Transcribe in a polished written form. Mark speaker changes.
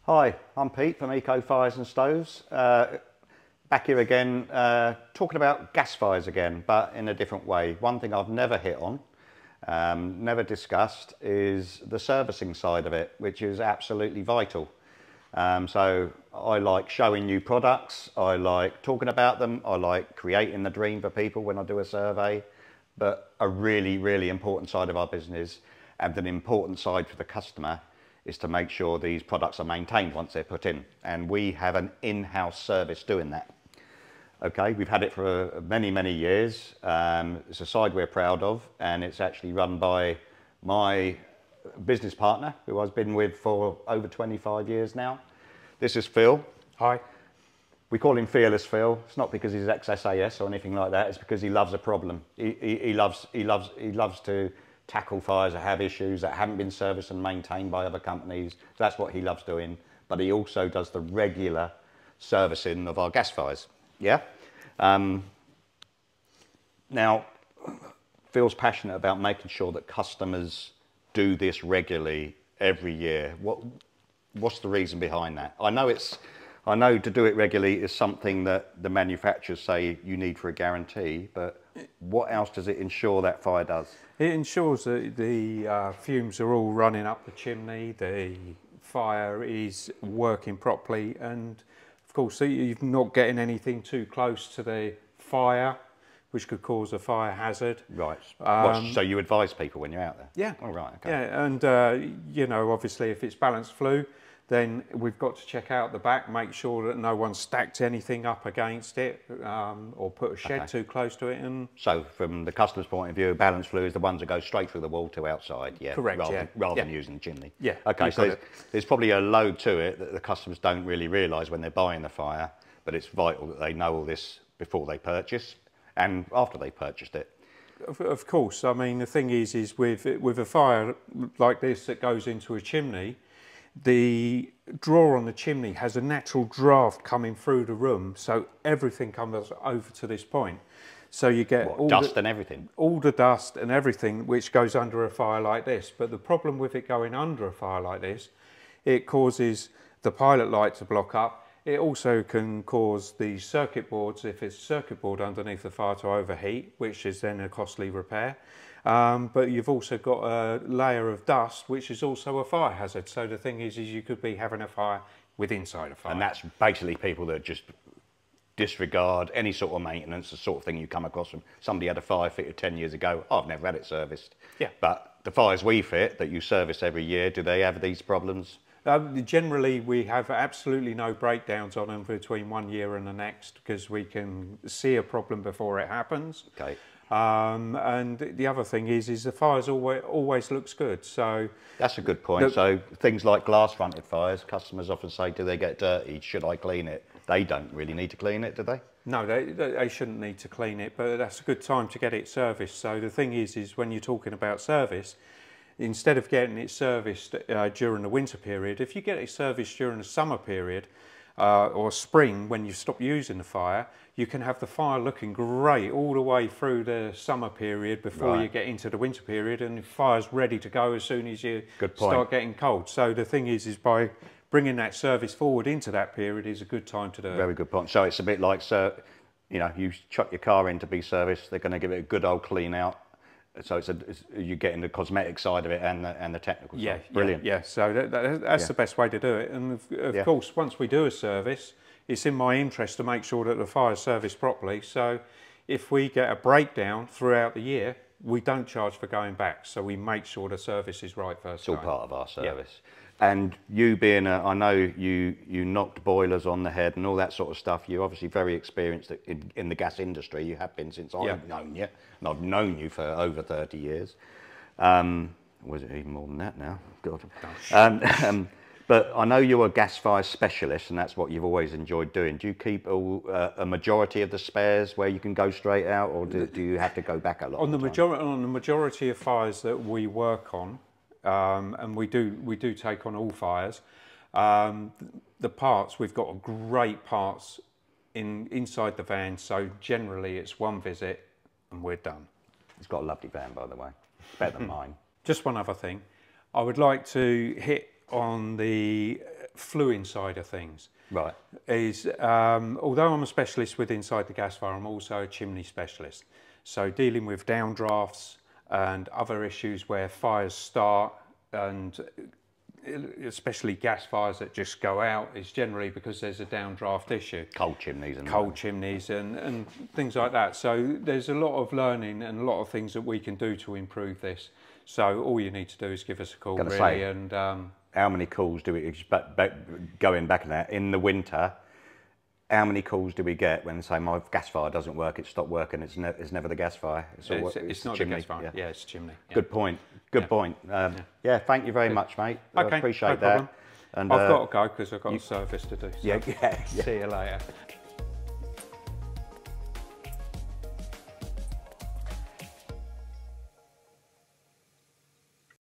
Speaker 1: Hi, I'm Pete from Eco Fires and Stoves. Back here again, talking about gas fires again, but in a different way. One thing I've never hit on, never discussed, is the servicing side of it, which is absolutely vital. So I like showing new products, I like talking about them, I like creating the dream for people when I do a survey, but a really, really important side of our business and an important side for the customer is to make sure these products are maintained once they're put in. And we have an in-house service doing that. Okay, we've had it for many, many years. It's a side we're proud of, and it's actually run by my business partner, who I've been with for over 25 years now. This is Phil.
Speaker 2: Hi.
Speaker 1: We call him Fearless Phil. It's not because he's ex-SAS or anything like that. It's because he loves a problem. He loves to tackle fires that have issues that haven't been serviced and maintained by other companies. So that's what he loves doing. But he also does the regular servicing of our gas fires. Yeah. Now, Phil's passionate about making sure that customers do this regularly every year. What's the reason behind that? I know to do it regularly is something that the manufacturers say you need for a guarantee, but what else does it ensure that fire does?
Speaker 2: It ensures that the fumes are all running up the chimney, the fire is working properly, and of course you're not getting anything too close to the fire, which could cause a fire hazard.
Speaker 1: Right. So you advise people when you're out there?
Speaker 2: Yeah.
Speaker 1: Oh, right. Okay.
Speaker 2: Yeah, and you know, obviously if it's balanced flue, then we've got to check out the back, make sure that no one stacked anything up against it or put a shed too close to it. And
Speaker 1: so from the customer's point of view, balanced flue is the ones that go straight through the wall to outside, yeah?
Speaker 2: Correct,
Speaker 1: rather than using the chimney.
Speaker 2: Yeah.
Speaker 1: Okay, so there's probably a load to it that the customers don't really realise when they're buying the fire, but it's vital that they know all this before they purchase and after they purchased it.
Speaker 2: Of course, I mean, the thing is with a fire like this that goes into a chimney, the drawer on the chimney has a natural draft coming through the room, so everything comes over to this point. So you get all
Speaker 1: dust and everything?
Speaker 2: All the dust and everything which goes under a fire like this. But the problem with it going under a fire like this, it causes the pilot light to block up. It also can cause the circuit boards, if it's a circuit board underneath the fire, to overheat, which is then a costly repair. But you've also got a layer of dust, which is also a fire hazard. So the thing is you could be having a fire with inside a fire.
Speaker 1: And that's basically people that just disregard any sort of maintenance, the sort of thing you come across from somebody had a fire fitted 10 years ago. Oh, I've never had it serviced.
Speaker 2: Yeah.
Speaker 1: But the fires we fit that you service every year, do they have these problems?
Speaker 2: Generally, we have absolutely no breakdowns on them between 1 year and the next because we can see a problem before it happens.
Speaker 1: Okay.
Speaker 2: And the other thing is the fires always looks good. So
Speaker 1: that's a good point. So things like glass-fronted fires, customers often say, do they get dirty? Should I clean it? They don't really need to clean it, do they?
Speaker 2: No, they shouldn't need to clean it, but that's a good time to get it serviced. So the thing is when you're talking about service, instead of getting it serviced during the winter period, if you get it serviced during the summer period or spring when you stop using the fire, you can have the fire looking great all the way through the summer period before you get into the winter period, and the fire's ready to go as soon as you start getting cold. So the thing is by bringing that service forward into that period is a good time to do it.
Speaker 1: Very good point. So it's a bit like, you know, you chuck your car in to be serviced, they're going to give it a good old clean out. So you're getting the cosmetic side of it and the technical side. Brilliant.
Speaker 2: Yeah. So that's the best way to do it. And of course, once we do a service, it's in my interest to make sure that the fire's serviced properly. So if we get a breakdown throughout the year, we don't charge for going back. So we make sure the service is right first time.
Speaker 1: It's all part of our service. And you being I know you knocked boilers on the head and all that sort of stuff. You're obviously very experienced in the gas industry. You have been since I've known you, and I've known you for over 30 years. Was it even more than that now? God. But I know you're a gas fire specialist, and that's what you've always enjoyed doing. Do you keep a majority of the spares where you can go straight out, or do you have to go back a lot?
Speaker 2: On the majority of fires that we work on. And we do take on all fires. The parts, we've got great parts inside the van, so generally it's one visit and we're done.
Speaker 1: It's got a lovely van, by the way. Better than mine.
Speaker 2: Just one other thing. I would like to hit on the fluing side of things.
Speaker 1: Right.
Speaker 2: Is although I'm a specialist with inside the gas fire, I'm also a chimney specialist. So dealing with downdrafts and other issues where fires start, and especially gas fires that just go out, is generally because there's a downdraft issue.
Speaker 1: Cold chimneys and
Speaker 2: chimneys and things like that. So there's a lot of learning and a lot of things that we can do to improve this. So all you need to do is give us a call, really.
Speaker 1: Say,
Speaker 2: and
Speaker 1: how many calls do we going back in that in the winter? How many calls do we get when they say my gas fire doesn't work, it's stopped working, it's never the gas fire?
Speaker 2: It's not
Speaker 1: chimney.
Speaker 2: the gas fire. Yeah, it's chimney. Yeah.
Speaker 1: Good point. Good point. Yeah, thank you very much, mate.
Speaker 2: Okay,
Speaker 1: I appreciate
Speaker 2: no
Speaker 1: that.
Speaker 2: problem. And I've got to go because I've got a service to do. So
Speaker 1: yeah.
Speaker 2: See you later.